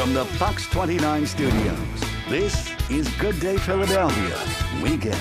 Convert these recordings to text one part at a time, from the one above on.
From the Fox29 studios, this is Good Day Philadelphia Weekend.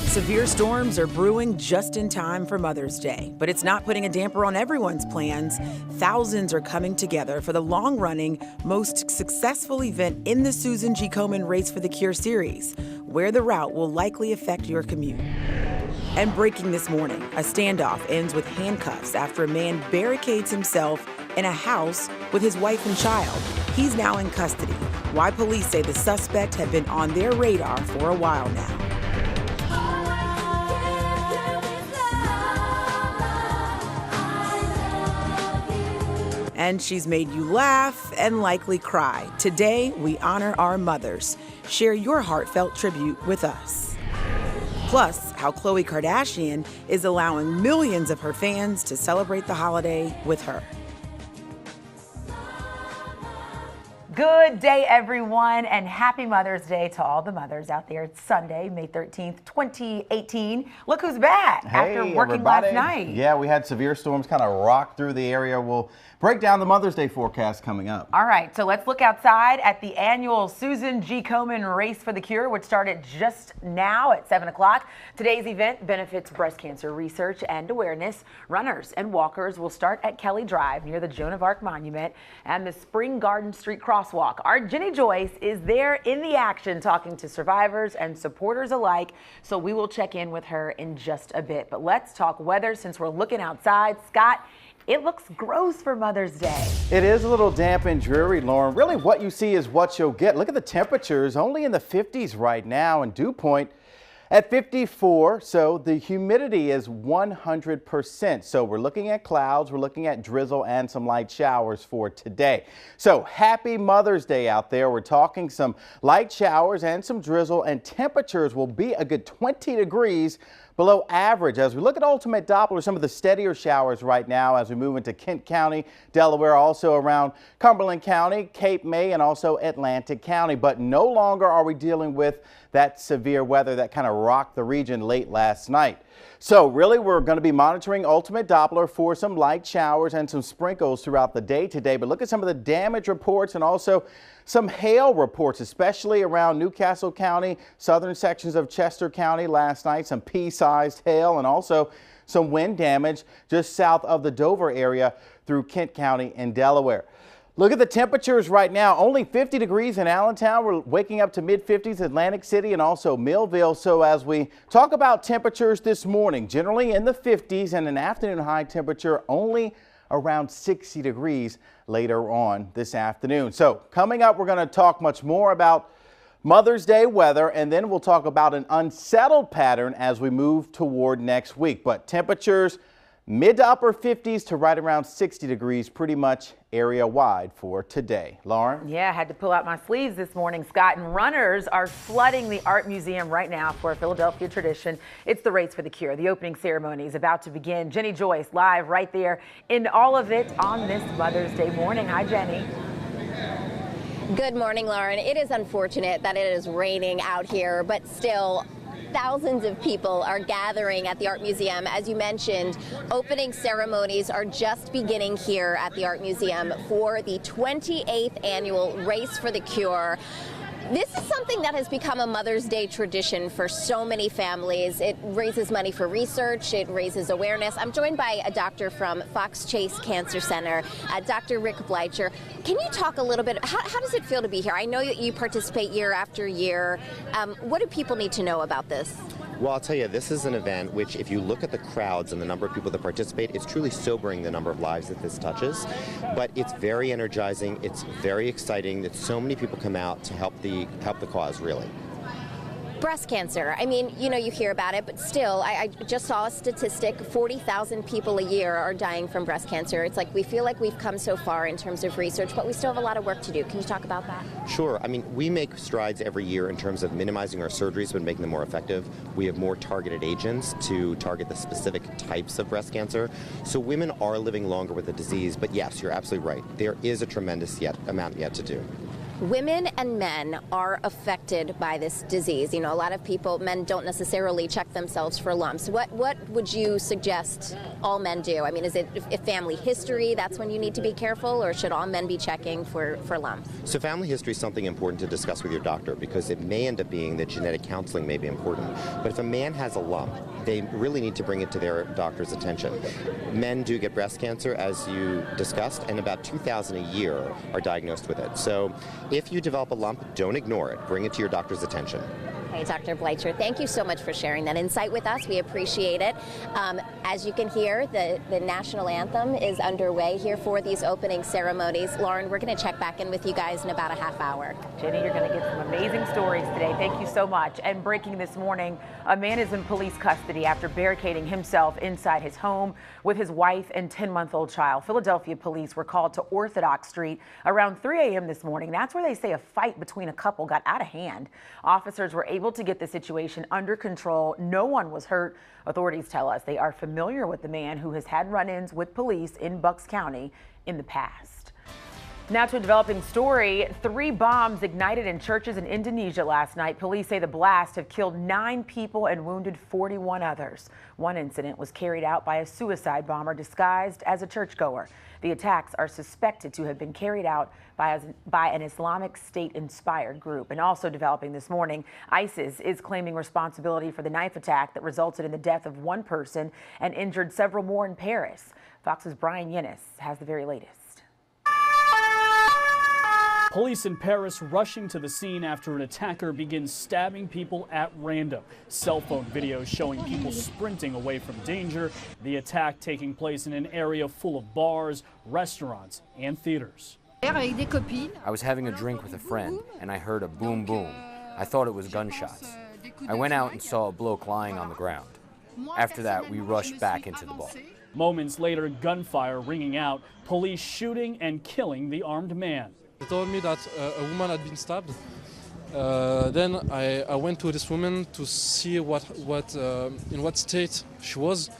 Severe storms are brewing just in time for Mother's Day, but it's not putting a damper on everyone's plans. Thousands are coming together for the long-running, most successful event in the Susan G. Komen Race for the Cure series, where the route will likely affect your commute. And breaking this morning, a standoff ends with handcuffs after a man barricades himself in a house with his wife and child. He's now in custody. Why police say the suspect had been on their radar for a while now. And she's made you laugh and likely cry. Today, we honor our mothers. Share your heartfelt tribute with us. Plus, how Khloe Kardashian is allowing millions of her fans to celebrate the holiday with her. Good day, everyone, and happy Mother's Day to all the mothers out there. It's Sunday, May 13th, 2018. Look who's back after working last night. Yeah, we had severe storms kind of rock through the area. We'll break down the Mother's Day forecast coming up. All right, so let's look outside at the annual Susan G. Komen Race for the Cure, which started just now at 7 o'clock. Today's event benefits breast cancer research and awareness. Runners and walkers will start at Kelly Drive near the Joan of Arc Monument and the Spring Garden Street Crosswalk. Our Jenny Joyce is there in the action talking to survivors and supporters alike, so we will check in with her in just a bit. But let's talk weather since we're looking outside. Scott, it looks gross for Mother's Day. It is a little damp and dreary, Lauren. Really, what you see is what you'll get. Look at the temperatures, only in the 50s right now, and dew point at 54, so the humidity is 100%. So we're looking at clouds, we're looking at drizzle and some light showers for today. So happy Mother's Day out there. We're talking some light showers and some drizzle, and temperatures will be a good 20 degrees below average. As we look at ultimate Doppler, some of the steadier showers right now as we move into Kent County, Delaware, also around Cumberland County, Cape May, and also Atlantic County. But no longer are we dealing with that severe weather that kind of rocked the region late last night. So really, we're going to be monitoring ultimate Doppler for some light showers and some sprinkles throughout the day today. But look at some of the damage reports and also some hail reports, especially around Newcastle County, southern sections of Chester County last night, some pea-sized hail and also some wind damage just south of the Dover area through Kent County and Delaware. Look at the temperatures right now, only 50 degrees in Allentown. We're waking up to mid-50s Atlantic City and also Millville. So as we talk about temperatures this morning, generally in the 50s and an afternoon high temperature only around 60 degrees later on this afternoon. So coming up, we're going to talk much more about Mother's Day weather, and then we'll talk about an unsettled pattern as we move toward next week. But temperatures mid to upper 50s to right around 60 degrees pretty much area wide for today. Lauren? Yeah, I had to pull out my sleeves this morning, Scott, and runners are flooding the Art Museum right now for a Philadelphia tradition. It's the Race for the Cure. The opening ceremony is about to begin. Jenny Joyce live right there in all of it on this Mother's Day morning. Hi, Jenny. Good morning, Lauren. It is unfortunate that it is raining out here, but still, thousands of people are gathering at the Art Museum. As you mentioned, opening ceremonies are just beginning here at the Art Museum for the 28th annual Race for the Cure. This is something that has become a Mother's Day tradition for so many families. It raises money for research, it raises awareness. I'm joined by a doctor from Fox Chase Cancer Center, Dr. Rick Bleicher. Can you talk a little bit, how does it feel to be here? I know that you participate year after year. What do people need to know about this? Well, I'll tell you, this is an event which, if you look at the crowds and the number of people that participate, it's truly sobering the number of lives that this touches. But it's very energizing. It's very exciting that so many people come out to help the cause, really. Breast cancer, I mean, you know, you hear about it, but still, I just saw a statistic, 40,000 people a year are dying from breast cancer. It's like we feel like we've come so far in terms of research, but we still have a lot of work to do. Can you talk about that? Sure. I mean, we make strides every year in terms of minimizing our surgeries but making them more effective. We have more targeted agents to target the specific types of breast cancer. So women are living longer with the disease, but yes, you're absolutely right. There is a tremendous amount yet to do. Women and men are affected by this disease. You know, a lot of people, men don't necessarily check themselves for lumps. What would you suggest all men do? I mean, is it if family history, that's when you need to be careful, or should all men be checking for lumps? So family history is something important to discuss with your doctor, because it may end up being that genetic counseling may be important. But if a man has a lump, they really need to bring it to their doctor's attention. Men do get breast cancer, as you discussed, and about 2,000 a year are diagnosed with it. So if you develop a lump, don't ignore it. Bring it to your doctor's attention. Hey, Dr. Bleicher, thank you so much for sharing that insight with us. We appreciate it. As you can hear, the national anthem is underway here for these opening ceremonies. Lauren, we're going to check back in with you guys in about a half hour. Jenny, you're going to get some amazing stories today. Thank you so much. And breaking this morning, a man is in police custody after barricading himself inside his home with his wife and 10-month-old child. Philadelphia police were called to Orthodox Street around 3 a.m. this morning. That's where they say a fight between a couple got out of hand. Officers were able to get the situation under control. No one was hurt. Authorities tell us they are familiar with the man who has had run-ins with police in Bucks County in the past. Now to a developing story. 3 bombs ignited in churches in Indonesia last night. Police say the blasts have killed 9 people and wounded 41 others. One incident was carried out by a suicide bomber disguised as a churchgoer. The attacks are suspected to have been carried out by an Islamic State-inspired group. And also developing this morning, ISIS is claiming responsibility for the knife attack that resulted in the death of 1 person and injured several more in Paris. Fox's Brian Yennis has the very latest. Police in Paris rushing to the scene after an attacker begins stabbing people at random. Cell phone videos showing people sprinting away from danger. The attack taking place in an area full of bars, restaurants, and theaters. I was having a drink with a friend, and I heard a boom boom. I thought it was gunshots. I went out and saw a bloke lying on the ground. After that, we rushed back into the bar. Moments later, gunfire ringing out, police shooting and killing the armed man. They told me that a woman had been stabbed. Then I went to this woman to see in what state she was.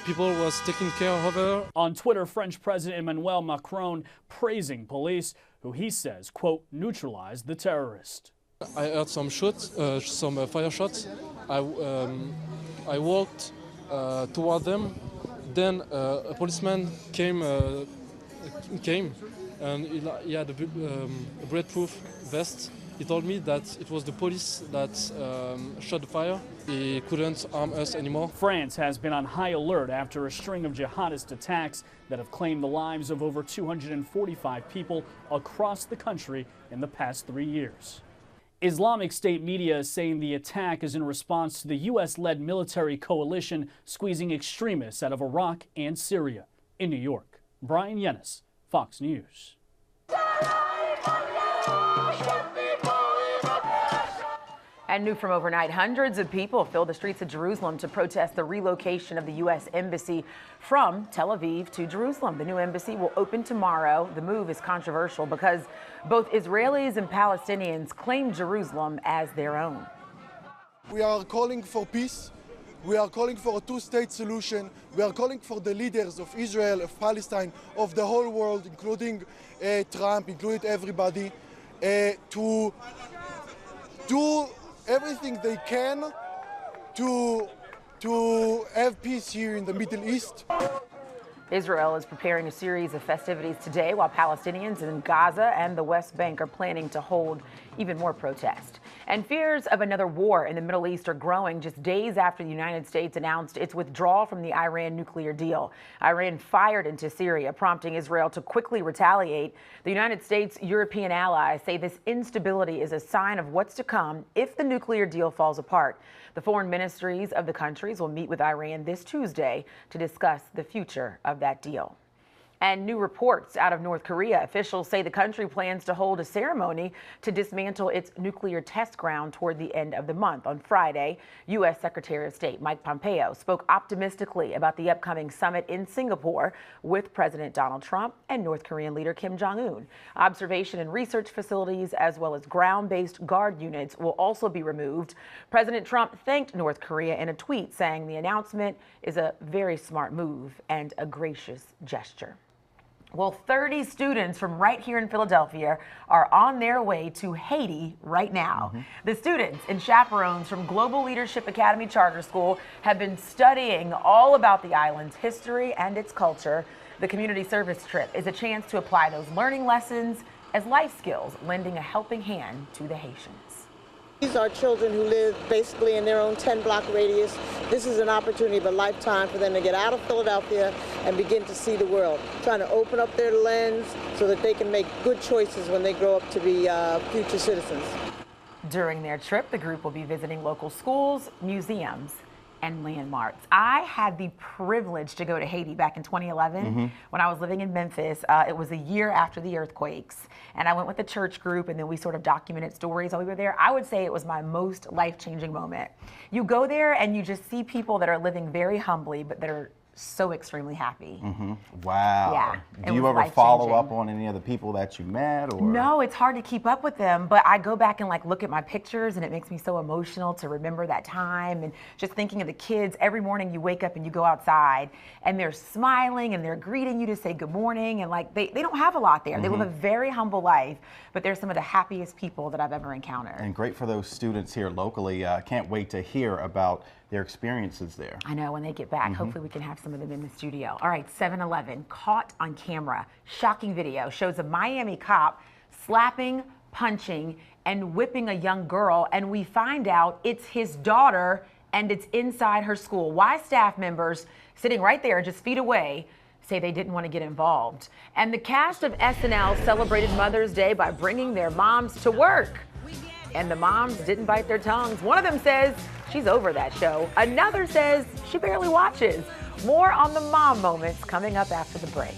People was taking care of her. On Twitter, French President Emmanuel Macron praising police, who he says, quote, neutralized the terrorist. I heard some shots, some fire shots. I walked toward them. Then a policeman came. And he had a bulletproof vest. He told me that it was the police that shot the fire. He couldn't harm us anymore. France has been on high alert after a string of jihadist attacks that have claimed the lives of over 245 people across the country in the past 3 years. Islamic State media is saying the attack is in response to the U.S.-led military coalition squeezing extremists out of Iraq and Syria. In New York, Brian Yennis, Fox News. And new from overnight, hundreds of people filled the streets of Jerusalem to protest the relocation of the U.S. Embassy from Tel Aviv to Jerusalem. The new embassy will open tomorrow. The move is controversial because both Israelis and Palestinians claim Jerusalem as their own. We are calling for peace. We are calling for a two-state solution. We are calling for the leaders of Israel, of Palestine, of the whole world, including Trump, including everybody, to do everything they can to have peace here in the Middle East. Israel is preparing a series of festivities today, while Palestinians in Gaza and the West Bank are planning to hold even more protest. And fears of another war in the Middle East are growing just days after the United States announced its withdrawal from the Iran nuclear deal. Iran fired into Syria, prompting Israel to quickly retaliate. The United States' European allies say this instability is a sign of what's to come if the nuclear deal falls apart. The foreign ministries of the countries will meet with Iran this Tuesday to discuss the future of that deal. And new reports out of North Korea. Officials say the country plans to hold a ceremony to dismantle its nuclear test ground toward the end of the month. On Friday, U.S. Secretary of State Mike Pompeo spoke optimistically about the upcoming summit in Singapore with President Donald Trump and North Korean leader Kim Jong-un. Observation and research facilities, as well as ground-based guard units, will also be removed. President Trump thanked North Korea in a tweet, saying the announcement is a very smart move and a gracious gesture. Well, 30 students from right here in Philadelphia are on their way to Haiti right now. The students and chaperones from Global Leadership Academy Charter School have been studying all about the island's history and its culture. The community service trip is a chance to apply those learning lessons as life skills, lending a helping hand to the Haitians. These are children who live basically in their own 10-block radius. This is an opportunity of a lifetime for them to get out of Philadelphia and begin to see the world, trying to open up their lens so that they can make good choices when they grow up to be future citizens. During their trip, the group will be visiting local schools, museums, and landmarks. I had the privilege to go to Haiti back in 2011 when I was living in Memphis. It was a year after the earthquakes, and I went with a church group, and then we sort of documented stories while we were there. I would say it was my most life-changing moment. You go there and you just see people that are living very humbly, but that are so extremely happy. Wow. Yeah, Do you ever follow up on any of the people that you met? Or? No, it's hard to keep up with them, but I go back and like look at my pictures, and it makes me so emotional to remember that time, and just thinking of the kids. Every morning you wake up and you go outside and they're smiling and they're greeting you to say good morning, and like they don't have a lot there. They live a very humble life, but they're some of the happiest people that I've ever encountered. And great for those students here locally. Can't wait to hear about their experiences there. I know, when they get back, hopefully we can have some of them in the studio. All right, 7-Eleven, caught on camera. Shocking video shows a Miami cop slapping, punching, and whipping a young girl, and we find out it's his daughter and it's inside her school. Why staff members sitting right there just feet away say they didn't want to get involved. And the cast of SNL celebrated Mother's Day by bringing their moms to work. And the moms didn't bite their tongues. One of them says she's over that show. Another says she barely watches. More on the mom moments coming up after the break.